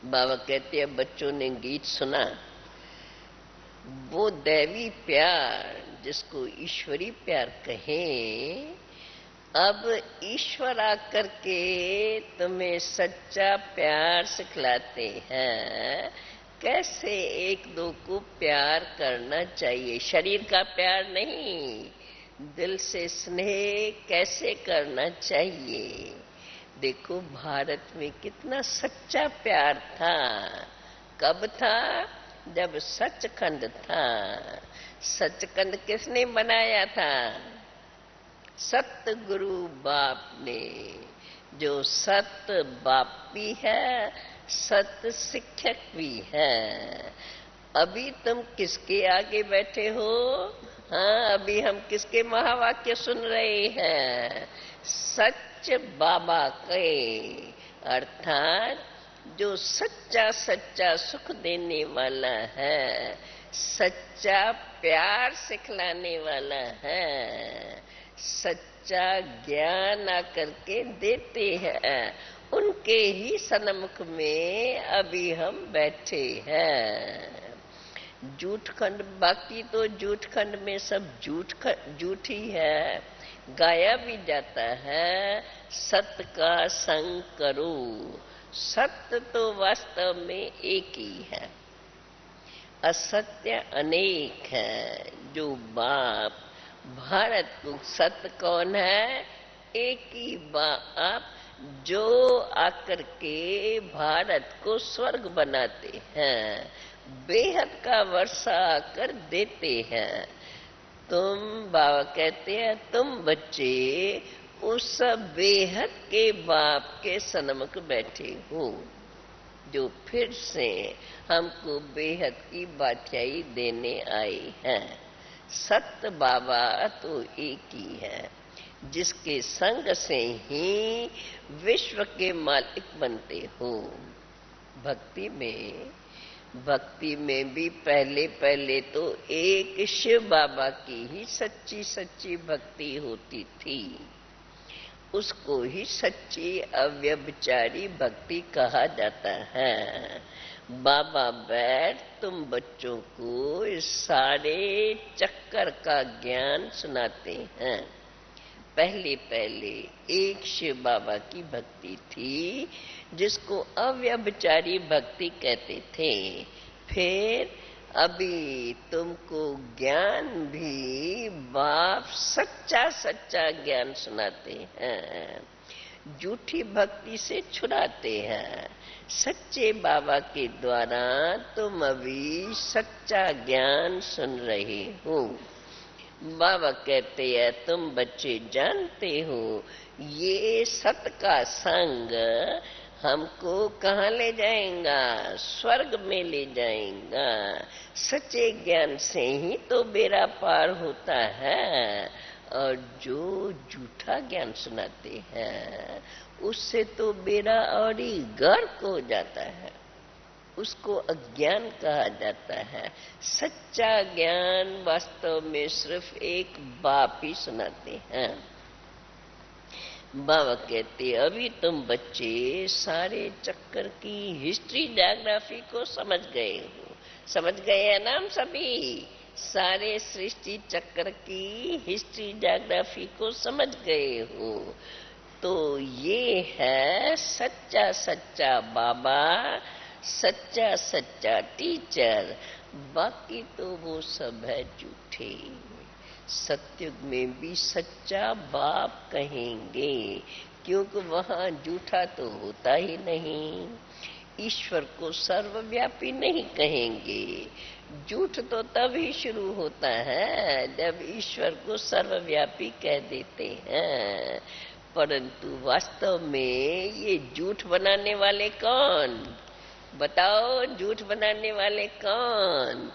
बाबा कहते हैं बच्चों ने गीत सुना, वो दैवी प्यार जिसको ईश्वरी प्यार कहें, अब ईश्वर आकर के तुम्हें सच्चा प्यार सिखलाते हैं, कैसे एक दो को प्यार करना चाहिए। शरीर का प्यार नहीं, दिल से स्नेह कैसे करना चाहिए। देखो भारत में कितना सच्चा प्यार था। कब था? जब सचखंड था। सचखंड किसने बनाया था? सतगुरु बाप ने, जो सत बाप भी है, सत शिक्षक भी है। अभी तुम किसके आगे बैठे हो? हाँ, अभी हम किसके महावाक्य सुन रहे हैं? सच बाबा के, अर्थात जो सच्चा सच्चा सुख देने वाला है, सच्चा प्यार सिखलाने वाला है, सच्चा ज्ञान आकर के देते हैं, उनके ही सन्मुख में अभी हम बैठे हैं। झूठ खंड, बाकी तो झूठ खंड में सब झूठ ही है, गाया भी जाता है। सत्य का संग करो। सत्य तो वास्तव में एक ही है, असत्य अनेक है। जो बाप भारत को, सत्य कौन है? एक ही बाप जो आकर के भारत को स्वर्ग बनाते हैं, बेहद का वर्षा आकर देते हैं। तुम, बाबा कहते हैं, तुम बच्चे उस बेहद के बाप के सन्मुख बैठे हो, जो फिर से हमको बेहद की बादशाही देने आए हैं। सत्य बाबा तो एक ही है, जिसके संग से ही विश्व के मालिक बनते हो। भक्ति में भी पहले पहले तो एक शिव बाबा की ही सच्ची सच्ची भक्ति होती थी। उसको ही सच्ची अव्यभिचारी भक्ति कहा जाता है। बाबा बैठ तुम बच्चों को इस सारे चक्कर का ज्ञान सुनाते हैं। पहले पहले एक शिव बाबा की भक्ति थी, जिसको अव्यभिचारी भक्ति कहते थे। फिर अभी तुमको ज्ञान भी बाप सच्चा सच्चा ज्ञान सुनाते हैं, झूठी भक्ति से छुड़ाते हैं। सच्चे बाबा के द्वारा तुम अभी सच्चा ज्ञान सुन रहे हो। बाबा कहते हैं, तुम बच्चे जानते हो ये सत का संग हमको कहाँ ले जाएगा? स्वर्ग में ले जाएगा। सच्चे ज्ञान से ही तो बेड़ा पार होता है, और जो झूठा ज्ञान सुनाते हैं उससे तो बेड़ा और ही गर्क हो जाता है, उसको अज्ञान कहा जाता है। सच्चा ज्ञान वास्तव में सिर्फ एक बाप ही सुनाते हैं। बाबा कहते, अभी तुम बच्चे सारे चक्कर की हिस्ट्री ज्योग्राफी को समझ गए हो। समझ गए हैं ना हम सभी? सारे सृष्टि चक्कर की हिस्ट्री ज्योग्राफी को समझ गए हो। तो ये है सच्चा सच्चा बाबा, सच्चा सच्चा टीचर। बाकी तो वो सब है झूठे। सत्युग में भी सच्चा बाप कहेंगे, क्योंकि वहां झूठा तो होता ही नहीं। ईश्वर को सर्वव्यापी नहीं कहेंगे। झूठ तो तब ही शुरू होता है जब ईश्वर को सर्वव्यापी कह देते हैं। परंतु वास्तव में ये झूठ बनाने वाले कौन? बताओ, झूठ बनाने वाले कौन?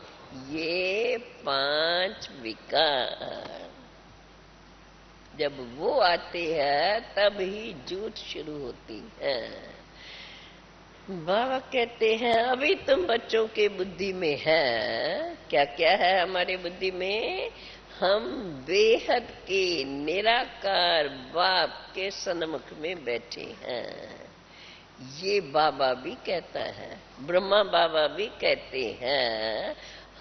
ये 5 विकार। जब वो आते हैं तब ही झूठ शुरू होती है। बाबा कहते हैं, अभी तुम बच्चों के बुद्धि में है क्या क्या है? हमारे बुद्धि में हम बेहद के निराकार बाप के सन्मुख में बैठे हैं। ये बाबा भी कहता है, ब्रह्मा बाबा भी कहते हैं,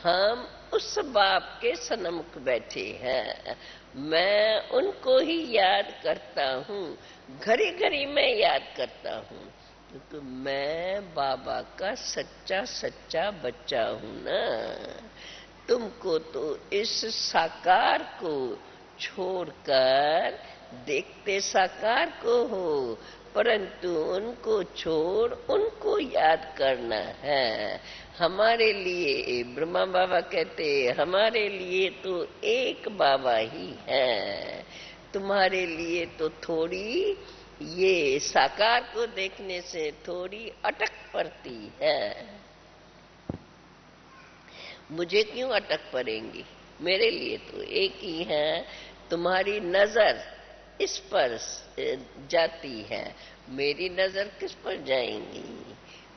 हम उस बाप के सन्मुख बैठे हैं, मैं उनको ही याद करता हूँ, घड़ी घड़ी मैं याद करता हूँ, क्योंकि मैं बाबा का सच्चा सच्चा बच्चा हूँ ना। तुमको तो इस साकार को छोड़कर देखते साकार को हो, परंतु उनको छोड़ उनको याद करना है। हमारे लिए ब्रह्मा बाबा कहते, हमारे लिए तो एक बाबा ही है, तुम्हारे लिए तो थोड़ी ये साकार को देखने से थोड़ी अटक पड़ती है। मुझे क्यों अटक पड़ेंगी, मेरे लिए तो एक ही है। तुम्हारी नजर इस पर जाती है, मेरी नजर किस पर जाएंगी?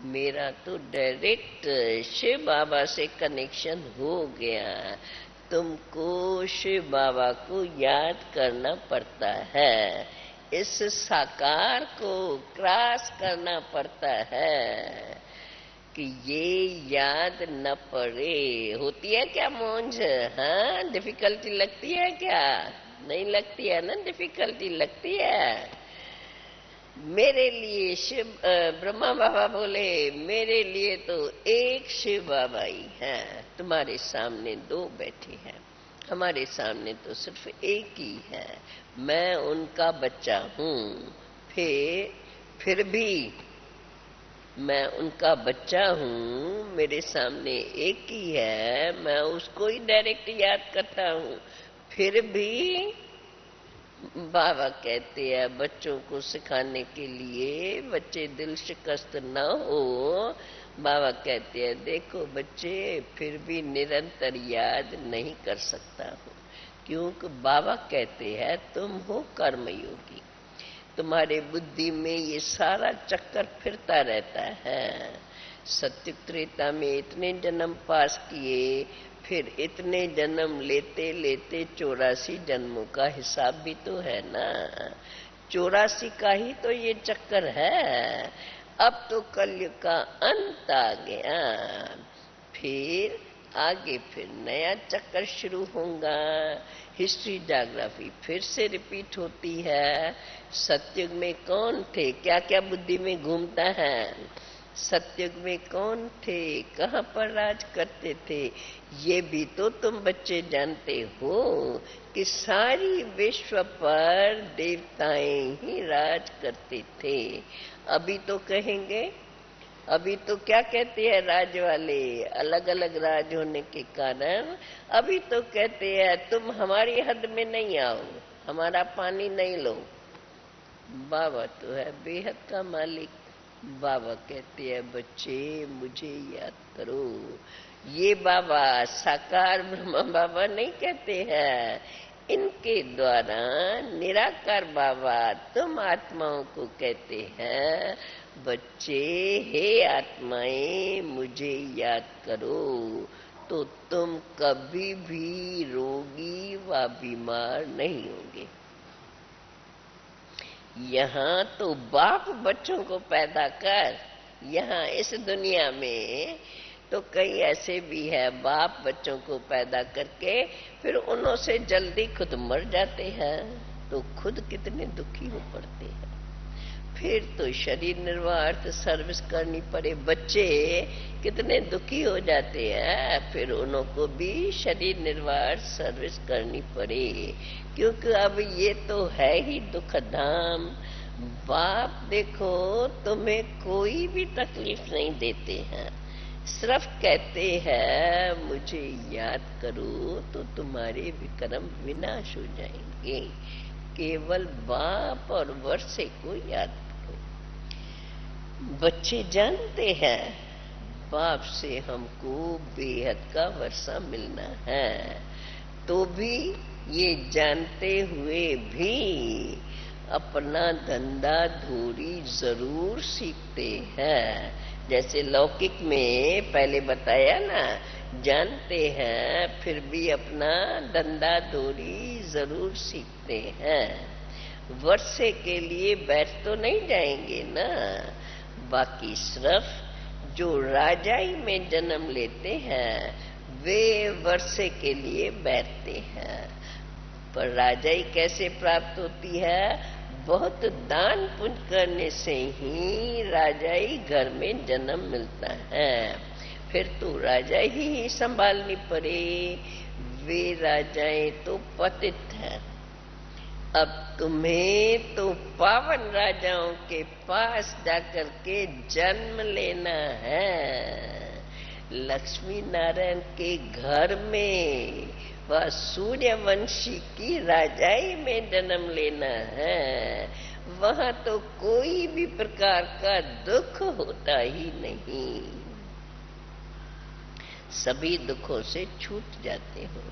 मेरा तो डायरेक्ट शिव बाबा से कनेक्शन हो गया। तुमको शिव बाबा को याद करना पड़ता है, इस साकार को क्रॉस करना पड़ता है कि ये याद न पड़े। होती है क्या मूंझ? हाँ, डिफिकल्टी लगती है क्या? नहीं लगती है ना, डिफिकल्टी लगती है। मेरे लिए शिव ब्रह्मा बाबा बोले, मेरे लिए तो एक शिव बाबा ही है, तुम्हारे सामने दो बैठे हैं, हमारे सामने तो सिर्फ एक ही है। मैं उनका बच्चा हूँ, फिर भी मैं उनका बच्चा हूँ, मेरे सामने एक ही है, मैं उसको ही डायरेक्ट याद करता हूँ। फिर भी बाबा कहते हैं बच्चों को सिखाने के लिए, बच्चे दिल शिकस्त न हो, बाबा कहते हैं देखो बच्चे, फिर भी निरंतर याद नहीं कर सकता हूँ, क्योंकि बाबा कहते हैं तुम हो कर्मयोगी, तुम्हारे बुद्धि में ये सारा चक्कर फिरता रहता है। सत्युग त्रेता में इतने जन्म पास किए, फिर इतने जन्म लेते लेते 84 जन्मों का हिसाब भी तो है ना। 84 का ही तो ये चक्कर है। अब तो कलयुग का अंत आ गया, फिर आगे फिर नया चक्कर शुरू होगा। हिस्ट्री ज्योग्राफी फिर से रिपीट होती है। सत्युग में कौन थे, क्या क्या बुद्धि में घूमता है? सत्युग में कौन थे, कहाँ पर राज करते थे? ये भी तो तुम बच्चे जानते हो कि सारी विश्व पर देवताएं ही राज करते थे। अभी तो कहेंगे, अभी तो क्या कहते हैं राज वाले, अलग अलग राज होने के कारण अभी तो कहते हैं तुम हमारी हद में नहीं आओ, हमारा पानी नहीं लो। बाबा तो है बेहद का मालिक। बाबा कहते हैं बच्चे मुझे याद करो। ये बाबा साकार ब्रह्मा बाबा नहीं कहते हैं, इनके द्वारा निराकार बाबा तुम आत्माओं को कहते हैं बच्चे, हे आत्माएं मुझे याद करो, तो तुम कभी भी रोगी व बीमार नहीं होंगे। यहाँ तो बाप बच्चों को पैदा कर, यहाँ इस दुनिया में तो कई ऐसे भी है बाप बच्चों को पैदा करके फिर उन्हों से जल्दी खुद मर जाते हैं, तो खुद कितने दुखी हो पड़ते हैं। फिर तो शरीर निर्वाह सर्विस करनी पड़े, बच्चे कितने दुखी हो जाते हैं, फिर उन्हों को भी शरीर निर्वाह सर्विस करनी पड़े, क्योंकि अब ये तो है ही दुख धाम। बाप देखो तुम्हें कोई भी तकलीफ नहीं देते हैं, सिर्फ कहते हैं मुझे याद करो तो तुम्हारे विक्रम विनाश हो जाएंगे। केवल बाप और वर्षे को याद करो। बच्चे जानते हैं बाप से हमको बेहद का वर्षा मिलना है, तो भी ये जानते हुए भी अपना धंधा धूरी जरूर सीखते हैं। जैसे लौकिक में पहले बताया ना, जानते हैं फिर भी अपना धंधा धूरी जरूर सीखते हैं। वर्षे के लिए बैठ तो नहीं जाएंगे ना, बाकी सिर्फ जो राजाई में जन्म लेते हैं वे वर्षे के लिए बैठते हैं। पर राजाई कैसे प्राप्त होती है? बहुत दान पुण्य करने से ही राजाई घर में जन्म मिलता है। फिर तो राजाई ही संभालनी पड़े। वे राजाएं तो पतित हैं। अब तुम्हें तो पावन राजाओं के पास जाकर के जन्म लेना है। लक्ष्मी नारायण के घर में वह सूर्यवंशी की राजाई में जन्म लेना है। वहां तो कोई भी प्रकार का दुख होता ही नहीं, सभी दुखों से छूट जाते हो।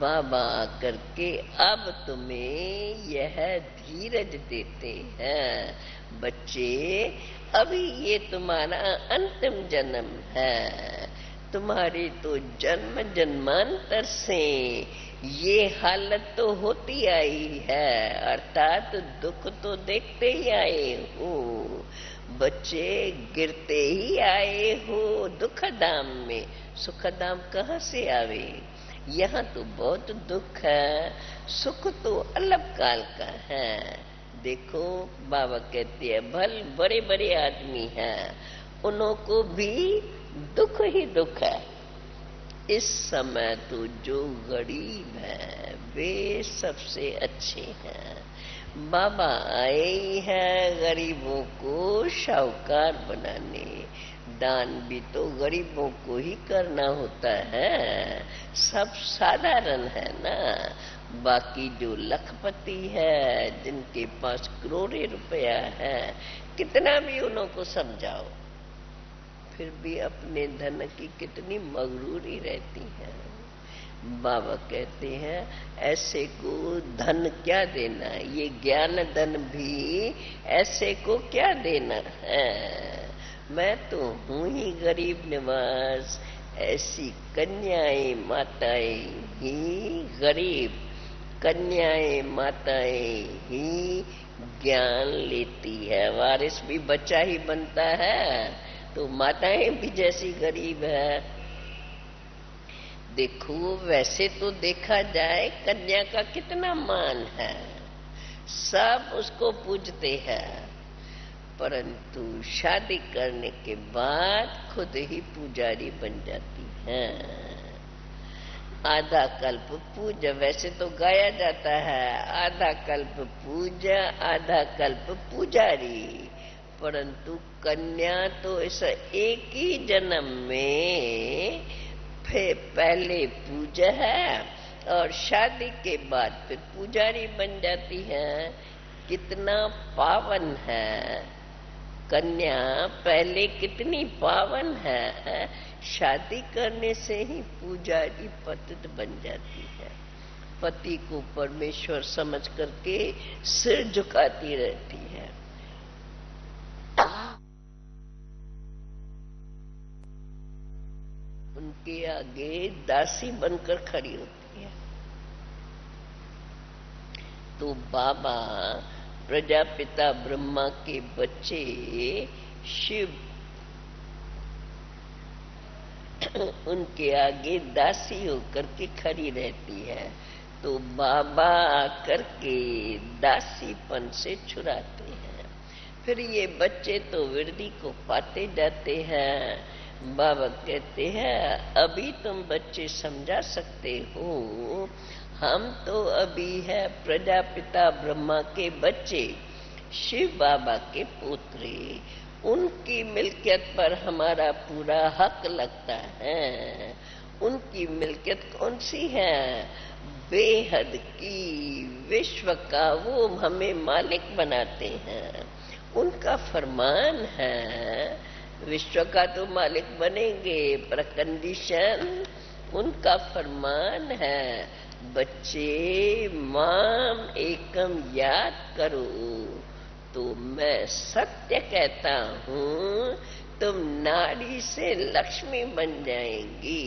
बाबा आकर के अब तुम्हें यह धीरज देते हैं, बच्चे अभी ये तुम्हारा अंतिम जन्म है। तुम्हारी तो जन्म जन्मांतर से ये हालत तो होती आई है, अर्थात दुख तो देखते ही आए हो। बच्चे गिरते ही आए हो दुखधाम में, सुखधाम कहाँ से आवे? यहाँ तो बहुत दुख है, सुख तो अलग काल का है। देखो बाबा कहते हैं भल बड़े बड़े आदमी हैं, उन्हों को भी दुख ही दुख है। इस समय तो जो गरीब है वे सबसे अच्छे हैं। बाबा आए हैं गरीबों को शाहूकार बनाने। दान भी तो गरीबों को ही करना होता है, सब साधारण है ना। बाकी जो लखपति है, जिनके पास करोड़ों रुपया है, कितना भी उन्हों को समझाओ फिर भी अपने धन की कितनी मगरूरी रहती है। बाबा कहते हैं ऐसे को धन क्या देना, ये ज्ञान धन भी ऐसे को क्या देना है। मैं तो हूँ ही गरीब निवास, ऐसी कन्याएं माताएं ही गरीब कन्याएं माताएं ही ज्ञान लेती है। वारिस भी बच्चा ही बनता है, तो माताएं भी जैसी गरीब है। देखो वैसे तो देखा जाए कन्या का कितना मान है, सब उसको पूजते हैं, परंतु शादी करने के बाद खुद ही पुजारी बन जाती है। आधा कल्प पूजा, वैसे तो गाया जाता है आधा कल्प पूजा आधा कल्प पुजारी, परंतु कन्या तो इस एक ही जन्म में फिर पहले पूजा है और शादी के बाद फिर पुजारी बन जाती है। कितना पावन है कन्या, पहले कितनी पावन है, शादी करने से ही पुजारी पतित बन जाती है। पति को परमेश्वर समझ करके सिर झुकाती रहती है। उनके आगे दासी बनकर खड़ी होती है। तो बाबा प्रजापिता ब्रह्मा के बच्चे शिव उनके आगे दासी होकर के खड़ी रहती है। तो बाबा आकर के दासीपन से छुड़ाते हैं। फिर ये बच्चे तो वृद्धि को पाते जाते हैं। बाबा कहते हैं अभी तुम बच्चे समझा सकते हो, हम तो अभी है प्रजापिता ब्रह्मा के बच्चे, शिव बाबा के पुत्र, उनकी मिल्कियत पर हमारा पूरा हक लगता है। उनकी मिल्कियत कौन सी है? बेहद की, विश्व का वो हमें मालिक बनाते हैं, उनका फरमान है। विश्व का तो मालिक बनेंगे पर कंडीशन, उनका फरमान है बच्चे माम एकम याद करो तो मैं सत्य कहता हूँ तुम नारी से लक्ष्मी बन जाएंगी।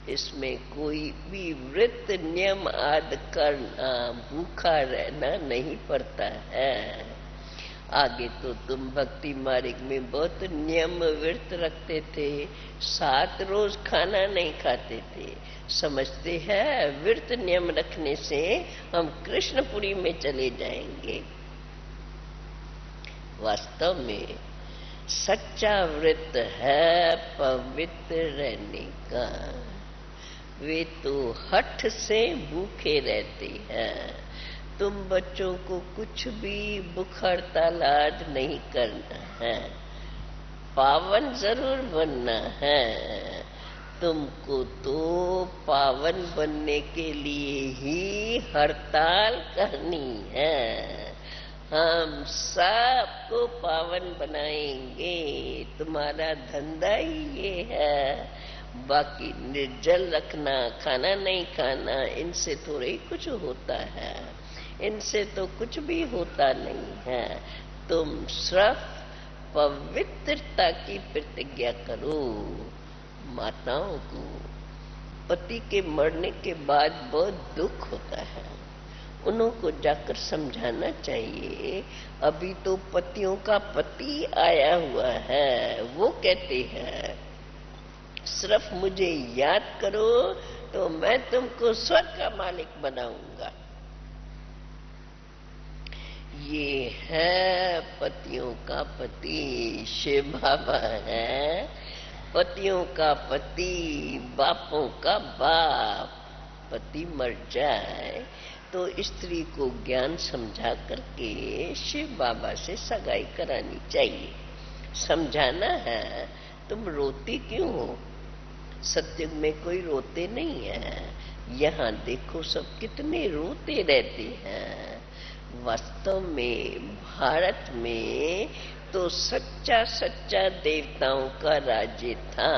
इसमें कोई भी व्रत नियम आदि करना, भूखा रहना नहीं पड़ता है। आगे तो तुम भक्ति मार्ग में बहुत नियम व्रत रखते थे, 7 रोज खाना नहीं खाते थे। समझते हैं व्रत नियम रखने से हम कृष्णपुरी में चले जाएंगे। वास्तव में सच्चा व्रत है पवित्र रहने का। वे तो हठ से भूखे रहते हैं। तुम बच्चों को कुछ भी भूख हड़ताल आज नहीं करना है, पावन जरूर बनना है। तुमको तो पावन बनने के लिए ही हड़ताल करनी है। हम सबको पावन बनाएंगे, तुम्हारा धंधा ही ये है। बाकी निर्जल रखना, खाना नहीं खाना, इनसे थोड़ा ही कुछ होता है, इनसे तो कुछ भी होता नहीं है। तुम सिर्फ पवित्रता की प्रतिज्ञा करो। माताओं को पति के मरने के बाद बहुत दुख होता है, उन्हों को जाकर समझाना चाहिए। अभी तो पतियों का पति आया हुआ है, वो कहते हैं सिर्फ मुझे याद करो तो मैं तुमको स्वर्ग का मालिक बनाऊंगा। ये है पतियों का पति, शिव बाबा है पतियों का पति, बापों का बाप। पति मर जाए तो स्त्री को ज्ञान समझा करके शिव बाबा से सगाई करानी चाहिए। समझाना है, तुम रोती क्यों हो? सत्युग में कोई रोते नहीं है, यहाँ देखो सब कितने रोते रहते हैं। वास्तव में भारत में तो सच्चा सच्चा देवताओं का राज्य था।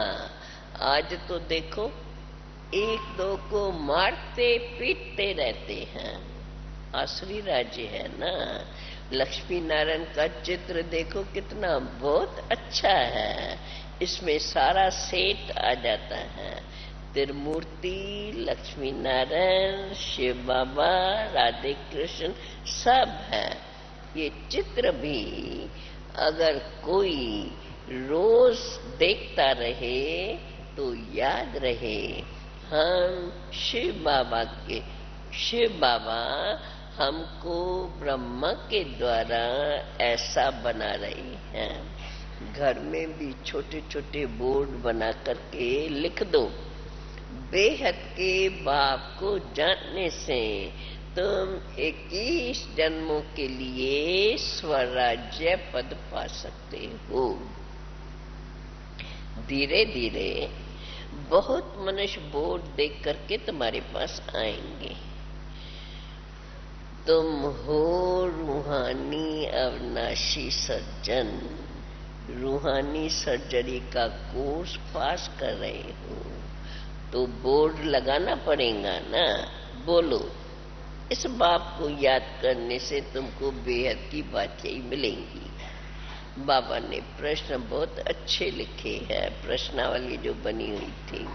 आज तो देखो एक दो को मारते पीटते रहते हैं। आसुरी राज्य है ना। लक्ष्मी नारायण का चित्र देखो कितना बहुत अच्छा है, इसमें सारा सेट आ जाता है। त्रिमूर्ति, लक्ष्मी नारायण, शिव बाबा, राधे कृष्ण सब है। ये चित्र भी अगर कोई रोज देखता रहे तो याद रहे हम शिव बाबा हमको ब्रह्मा के द्वारा ऐसा बना रही हैं। घर में भी छोटे छोटे बोर्ड बना करके लिख दो, बेहद के बाप को जानने से तुम 21 जन्मों के लिए स्वराज्य पद पा सकते हो। धीरे धीरे बहुत मनुष्य बोर्ड देख करके तुम्हारे पास आएंगे। तुम हो रूहानी अविनाशी सज्जन, रूहानी सर्जरी का कोर्स पास कर रहे हो तो बोर्ड लगाना पड़ेगा ना। बोलो, इस बाप को याद करने से तुमको बेहद की बातें मिलेंगी। बाबा ने प्रश्न बहुत अच्छे लिखे हैं, प्रश्नावली जो बनी हुई थी।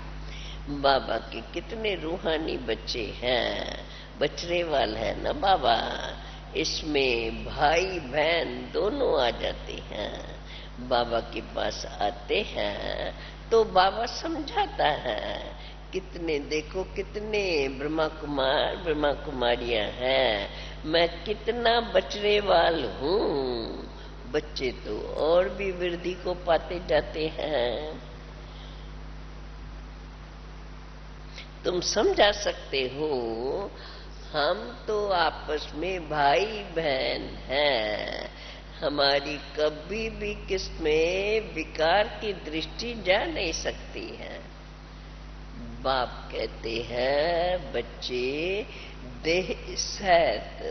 बाबा के कितने रूहानी बच्चे हैं, बचरेवाल है ना बाबा, इसमें भाई बहन दोनों आ जाते हैं। बाबा के पास आते हैं तो बाबा समझाता है। कितने देखो कितने ब्रह्मा कुमार ब्रह्मा कुमारियां हैं, मैं कितना बचरेवाल हूँ। बच्चे तो और भी वृद्धि को पाते जाते हैं। तुम समझा सकते हो, हम तो आपस में भाई बहन हैं। हमारी कभी भी किसमें विकार की दृष्टि जा नहीं सकती है। बाप कहते हैं बच्चे देह सहित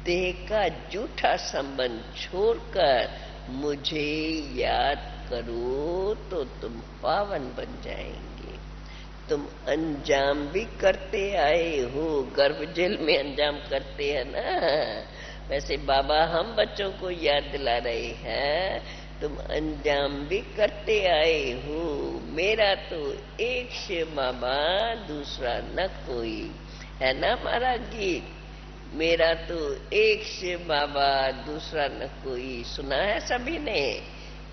देह का झूठा संबंध छोड़कर मुझे याद करो तो तुम पावन बन जाएंगे। तुम अंजाम भी करते आए हो, गर्भ जेल में अंजाम करते हैं ना, वैसे बाबा हम बच्चों को याद दिला रहे हैं, तुम अंजाम भी करते आए हो। मेरा तो एक शिव बाबा दूसरा न कोई, है ना हमारा गीत। मेरा तो एक शिव बाबा दूसरा न कोई। सुना है सभी ने?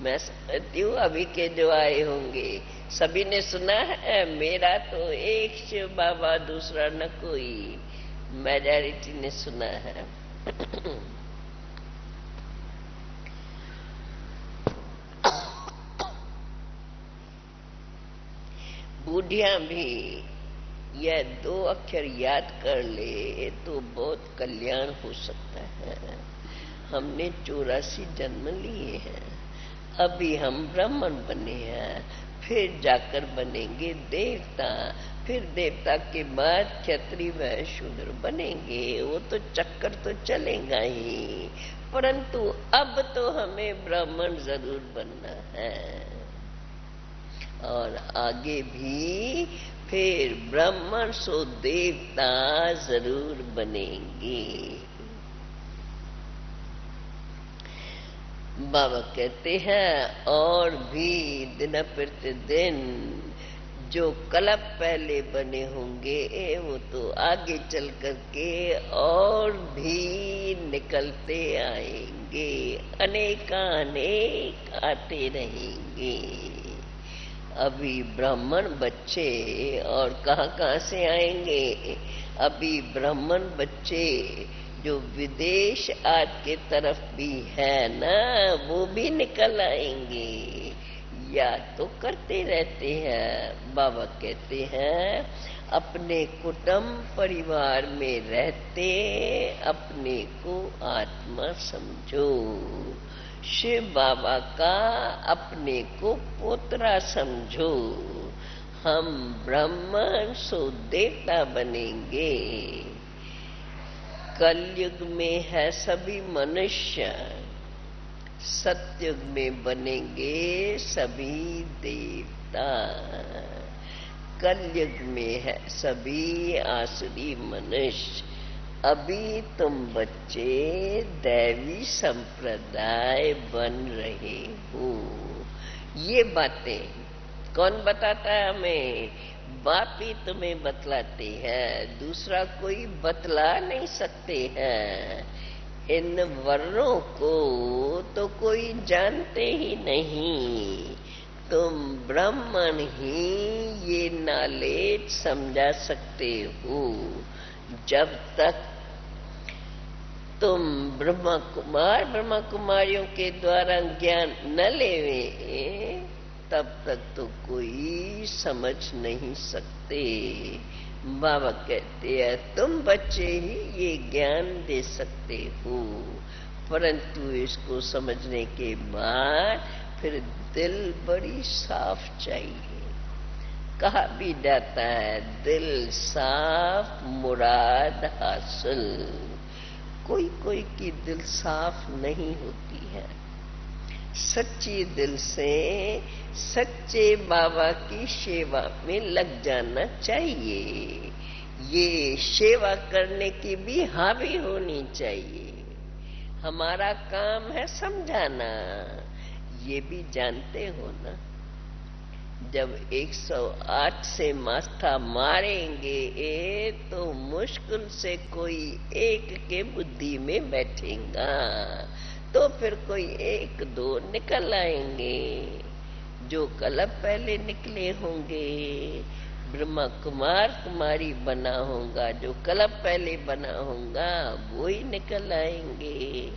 मैं समझती हूँ अभी के जो आए होंगे सभी ने सुना है, मेरा तो एक शिव बाबा दूसरा न कोई। मेजॉरिटी ने सुना है। बूढ़िया भी यह 2 अक्षर याद कर ले तो बहुत कल्याण हो सकता है। हमने 84 जन्म लिए हैं, अभी हम ब्राह्मण बने हैं, फिर जाकर बनेंगे देवता, फिर देवता के बाद क्षत्रिय व शूद्र बनेंगे। वो तो चक्कर तो चलेगा ही, परंतु अब तो हमें ब्राह्मण जरूर बनना है और आगे भी फिर ब्राह्मण सो देवता जरूर बनेंगे। बाबा कहते हैं और भी दिन प्रतिदिन जो कल्प पहले बने होंगे वो तो आगे चल करके और भी निकलते आएंगे, अनेकानेक आते रहेंगे। अभी ब्राह्मण बच्चे और कहाँ से आएंगे? अभी ब्राह्मण बच्चे जो विदेश आज के तरफ भी है ना, वो भी निकल आएंगे। याद तो करते रहते हैं। बाबा कहते हैं अपने कुटुंब परिवार में रहते अपने को आत्मा समझो। शिव बाबा का अपने को पोतरा समझो। हम ब्राह्मण सो देवता बनेंगे। कलयुग में है सभी मनुष्य, सतयुग में बनेंगे सभी देवता। कलयुग में है सभी आसुरी मनुष्य। अभी तुम बच्चे दैवी संप्रदाय बन रहे हो। ये बातें कौन बताता है हमें? बाप ही तुम्हें बतलाते हैं, दूसरा कोई बतला नहीं सकते हैं। इन वर्णों को तो कोई जानते ही नहीं। तुम ब्राह्मण ही ये नॉलेज समझा सकते हो। जब तक तुम ब्रह्मा कुमारियों के द्वारा ज्ञान न लेवे तब तक तो कोई समझ नहीं सकते। बाबा कहते हैं तुम बच्चे ही ये ज्ञान दे सकते हो, परंतु इसको समझने के बाद फिर दिल बड़ी साफ चाहिए। कहा भी जाता है दिल साफ मुराद हासिल। कोई कोई की दिल साफ नहीं होती है। सच्ची दिल से सच्चे बाबा की सेवा में लग जाना चाहिए। ये सेवा करने की भी हावी होनी चाहिए। हमारा काम है समझाना, ये भी जानते हो ना। जब 108 से माथा मारेंगे तो मुश्किल से कोई एक के बुद्धि में बैठेगा, तो फिर कोई 1-2 निकल आएंगे। जो कल्प पहले निकले होंगे, ब्रह्मा कुमारी बना होगा, जो कल्प पहले बना होगा वो ही निकल आएंगे।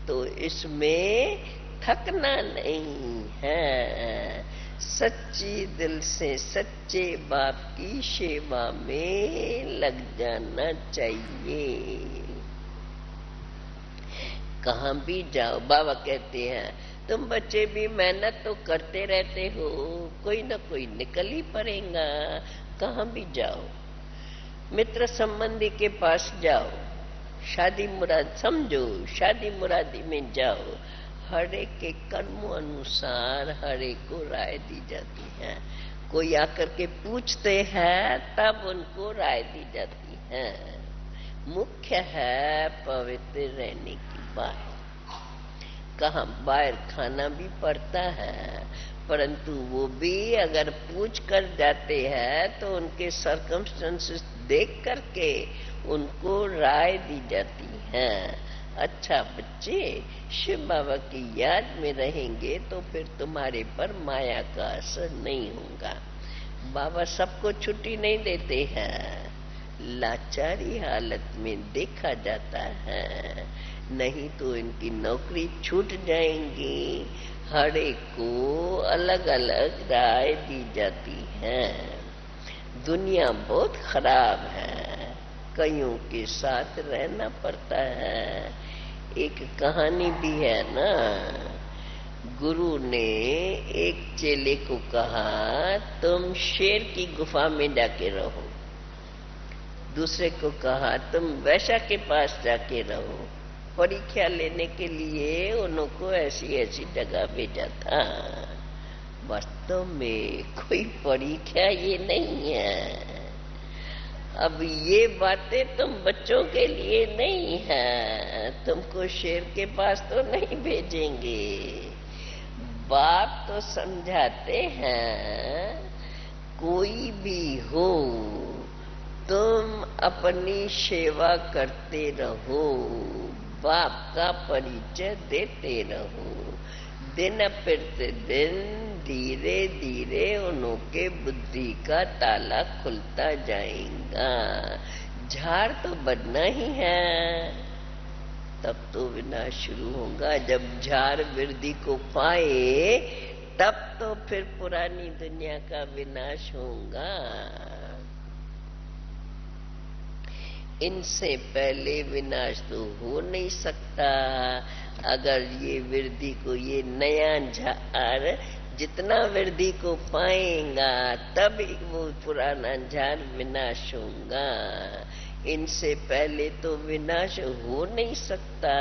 तो इसमें थकना नहीं है। सच्ची दिल से सच्चे बाप की सेवा में लग जाना चाहिए। कहाँ भी जाओ बाबा कहते हैं तुम बच्चे भी मेहनत तो करते रहते हो, कोई ना कोई निकल ही पड़ेगा। कहाँ भी जाओ, मित्र संबंधी के पास जाओ, शादी मुराद समझो, शादी मुरादी में जाओ, हर एक के कर्मों अनुसार हर एक को राय दी जाती है। कोई आकर के पूछते हैं तब उनको राय दी जाती है। मुख्य है पवित्र रहने की बात। कहाँ बाहर खाना भी पड़ता है, परंतु वो भी अगर पूछ कर जाते हैं तो उनके सर्कमस्टेंसेस देख करके उनको राय दी जाती है। अच्छा बच्चे, शिव बाबा की याद में रहेंगे तो फिर तुम्हारे पर माया का असर नहीं होगा। बाबा सबको छुट्टी नहीं देते हैं, लाचारी हालत में देखा जाता है, नहीं तो इनकी नौकरी छूट जाएंगी। हर एक को अलग अलग राय दी जाती है। दुनिया बहुत खराब है, कईयों के साथ रहना पड़ता है। एक कहानी भी है ना, गुरु ने एक चेले को कहा तुम शेर की गुफा में जाके रहो, दूसरे को कहा तुम वैश्या के पास जाके रहो। परीक्षा लेने के लिए उनको ऐसी ऐसी जगह भेजा था। वास्तव में कोई परीक्षा ये नहीं है। अब ये बातें तुम बच्चों के लिए नहीं है, तुमको शेर के पास तो नहीं भेजेंगे। बाप तो समझाते हैं, कोई भी हो तुम अपनी सेवा करते रहो, बाप का परिचय देते रहो। दिन प्रतिदिन धीरे धीरे उनके बुद्धि का ताला खुलता जाएगा। झाड़ तो बढ़ना ही है, तब तो विनाश शुरू होगा। जब झाड़ वृद्धि को पाए तब तो फिर पुरानी दुनिया का विनाश होगा। इनसे पहले विनाश तो हो नहीं सकता। अगर ये वृद्धि को, ये नया झाड़ जितना वृद्धि को पाएगा तभी वो पुराना झाड़ विनाश होगा। इनसे पहले तो विनाश हो नहीं सकता।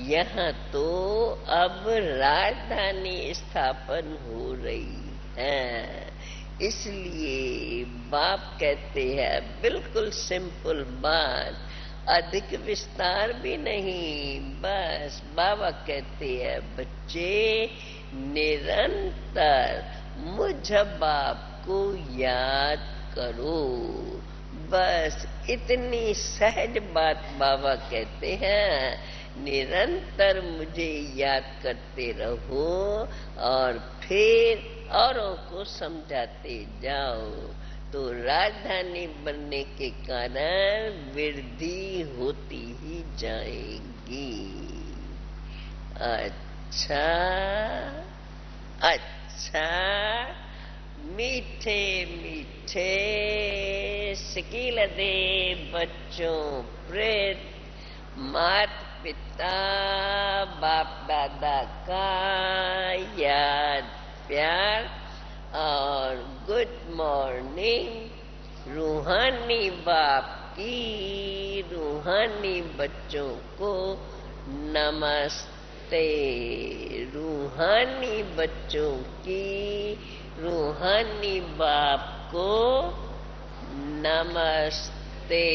यहाँ तो अब राजधानी स्थापन हो रही है, इसलिए बाप कहते हैं बिल्कुल सिंपल बात, अधिक विस्तार भी नहीं। बस बाबा कहते हैं बच्चे निरंतर मुझ बाप को याद करो। बस इतनी सहज बात बाबा कहते हैं, निरंतर मुझे याद करते रहो और फिर औरों को समझाते जाओ, तो राजधानी बनने के कारण वृद्धि होती ही जाएगी। अच्छा अच्छा, मीठे मीठे सिकील दे बच्चों प्रेत, माता पिता बाप दादा का याद प्यार और गुड मॉर्निंग। रूहानी बाप की रूहानी बच्चों को नमस्ते। रूहानी बच्चों की रूहानी बाप को नमस्ते।